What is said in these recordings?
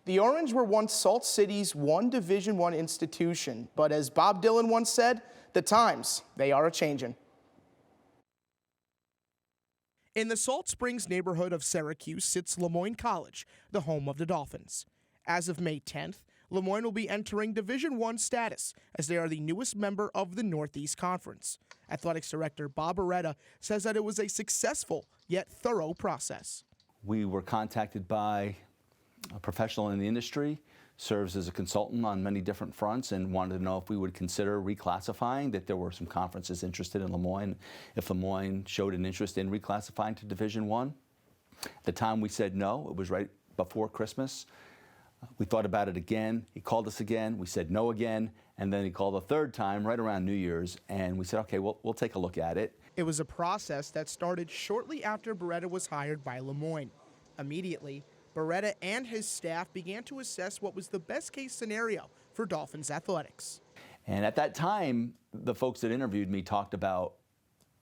The Orange were once Salt City's one Division I institution, but as Bob Dylan once said, the times, they are a-changin'. In the Salt Springs neighborhood of Syracuse sits Lemoyne College, the home of the Dolphins. As of May 10th, Lemoyne will be entering Division I status as they are the newest member of the Northeast Conference. Athletics Director Bob Beretta says that it was a successful yet thorough process. We were contacted by a professional in the industry, serves as a consultant on many different fronts, and wanted to know if we would consider reclassifying, that there were some conferences interested in Lemoyne, if Lemoyne showed an interest in reclassifying to Division I. At the time we said no. It was right before Christmas. We thought about it again. He called us again. We said no again, and then he called a third time right around New Year's, and we said, okay, we'll take a look at it. It was a process that started shortly after Beretta was hired by Lemoyne. Immediately, Beretta and his staff began to assess what was the best-case scenario for Dolphins athletics. And at that time, the folks that interviewed me talked about,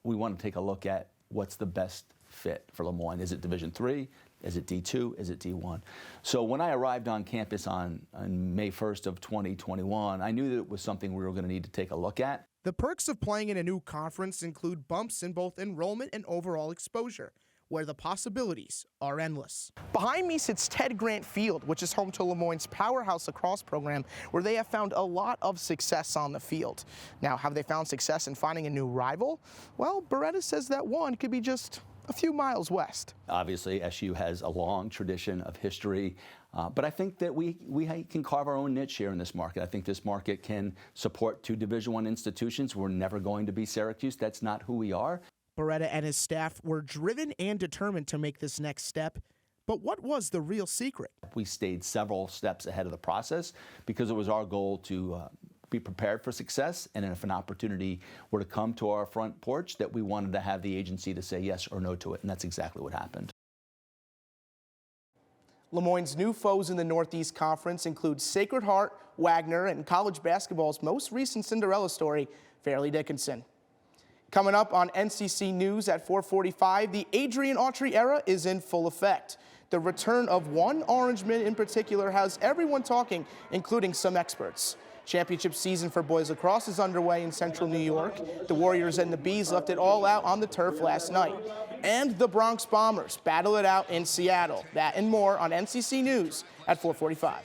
we want to take a look at what's the best fit for Lemoyne. Is it Division III? Is it D2? Is it D1? So when I arrived on campus on May 1st of 2021, I knew that it was something we were going to need to take a look at. The perks of playing in a new conference include bumps in both enrollment and overall exposure, where the possibilities are endless. Behind me sits Ted Grant Field, which is home to Lemoyne's powerhouse lacrosse program, where they have found a lot of success on the field. Now, have they found success in finding a new rival? Well, Beretta says that one could be just a few miles west. Obviously, SU has a long tradition of history, but I think that we can carve our own niche here in this market. I think this market can support two Division I institutions. We're never going to be Syracuse. That's not who we are. Beretta and his staff were driven and determined to make this next step. But what was the real secret? We stayed several steps ahead of the process because it was our goal to be prepared for success, and if an opportunity were to come to our front porch, that we wanted to have the agency to say yes or no to it, and that's exactly what happened. Lemoyne's new foes in the Northeast Conference include Sacred Heart, Wagner, and college basketball's most recent Cinderella story, Fairleigh Dickinson. Coming up on NCC News at 4:45, the Adrian Autry era is in full effect. The return of one Orangeman in particular has everyone talking, including some experts. Championship season for boys lacrosse is underway in Central New York. The Warriors and the Bees left it all out on the turf last night. And the Bronx Bombers battle it out in Seattle. That and more on NCC News at 4:45.